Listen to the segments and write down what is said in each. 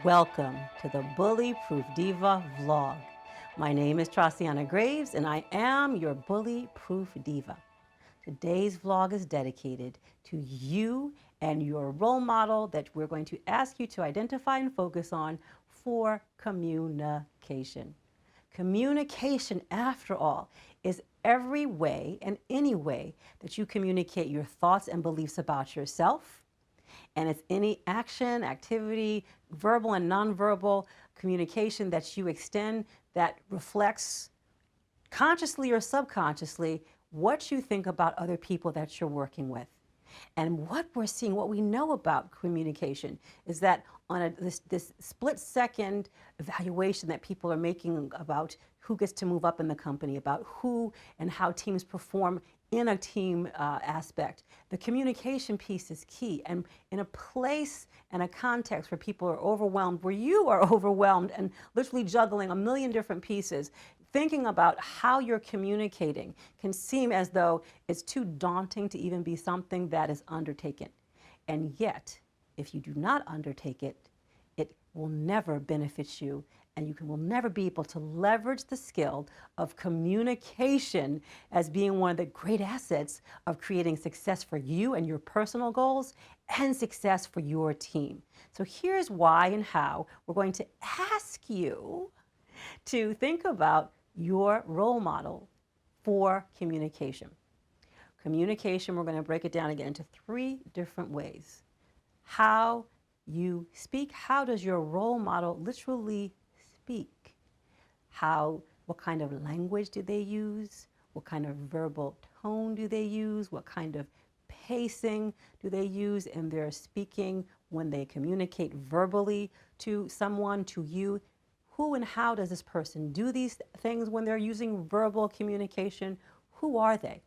Welcome to the Bully Proof Diva vlog. My name is Trasiana Graves and I am your Bully Proof Diva. Today's vlog is dedicated to you and your role model that we're going to ask you to identify and focus on for communication. Communication, after all, is every way and any way that you communicate your thoughts and beliefs about yourself. And it's any action, activity, verbal and nonverbal communication that you extend that reflects consciously or subconsciously what you think about other people that you're working with. And what we're seeing, what we know about communication is that on this split-second evaluation that people are making about who gets to move up in the company, about who and how teams perform in a team aspect, the communication piece is key. And in a place and a context where people are overwhelmed, where you are overwhelmed and literally juggling a million different pieces, thinking about how you're communicating can seem as though it's too daunting to even be something that is undertaken. And yet, if you do not undertake it, it will never benefit you, and you will never be able to leverage the skill of communication as being one of the great assets of creating success for you and your personal goals and success for your team. So here's why and how we're going to ask you to think about your role model for communication. Communication, we're going to break it down again into three different ways. How you speak, how does your role model literally speak? What kind of language do they use? What kind of verbal tone do they use? What kind of pacing do they use in their speaking when they communicate verbally to someone, to you? Who and how does this person do these things when they're using verbal communication? Who are they?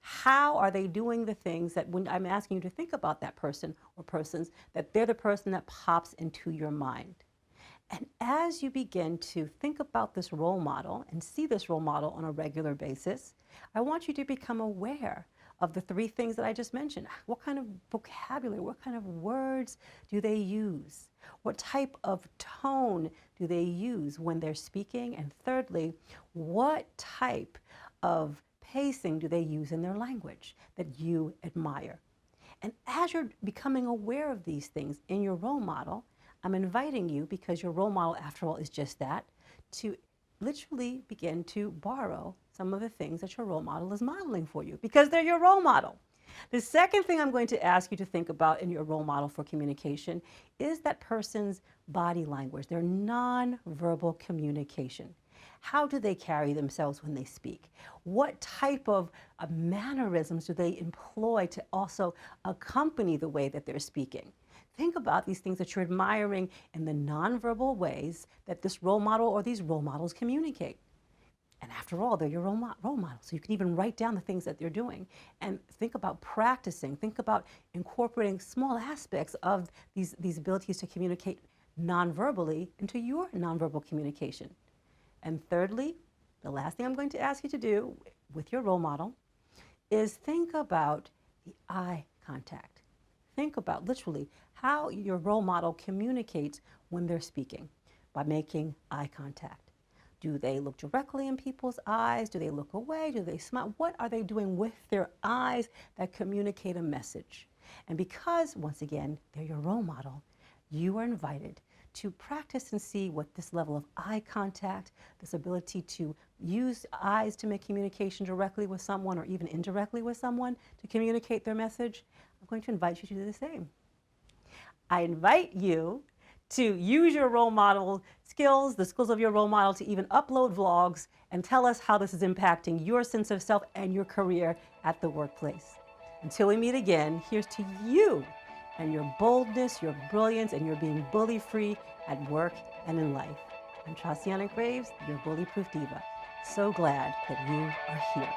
How are they doing the things that when I'm asking you to think about that person or persons, that they're the person that pops into your mind? And as you begin to think about this role model and see this role model on a regular basis, I want you to become aware of the three things that I just mentioned. What kind of vocabulary, what kind of words do they use? What type of tone do they use when they're speaking? And thirdly, what type of pacing do they use in their language that you admire? And as you're becoming aware of these things in your role model, I'm inviting you, because your role model, after all, is just that, to literally begin to borrow some of the things that your role model is modeling for you, because they're your role model. The second thing I'm going to ask you to think about in your role model for communication is that person's body language, their nonverbal communication. How do they carry themselves when they speak? What type of mannerisms do they employ to also accompany the way that they're speaking? Think about these things that you're admiring in the nonverbal ways that this role model or these role models communicate. And after all, they're your role model. So you can even write down the things that they're doing and think about practicing. Think about incorporating small aspects of these abilities to communicate nonverbally into your nonverbal communication. And thirdly, the last thing I'm going to ask you to do with your role model is think about the eye contact. Think about literally how your role model communicates when they're speaking by making eye contact. Do they look directly in people's eyes? Do they look away? Do they smile? What are they doing with their eyes that communicate a message? And because, once again, they're your role model, you are invited to practice and see what this level of eye contact, this ability to use eyes to make communication directly with someone or even indirectly with someone to communicate their message, I'm going to invite you to do the same. I invite you to use your role model skills, the skills of your role model, to even upload vlogs and tell us how this is impacting your sense of self and your career at the workplace. Until we meet again, here's to you and your boldness, your brilliance, and your being bully-free at work and in life. I'm Trasiana Graves, your Bully Proof Diva. So glad that you are here.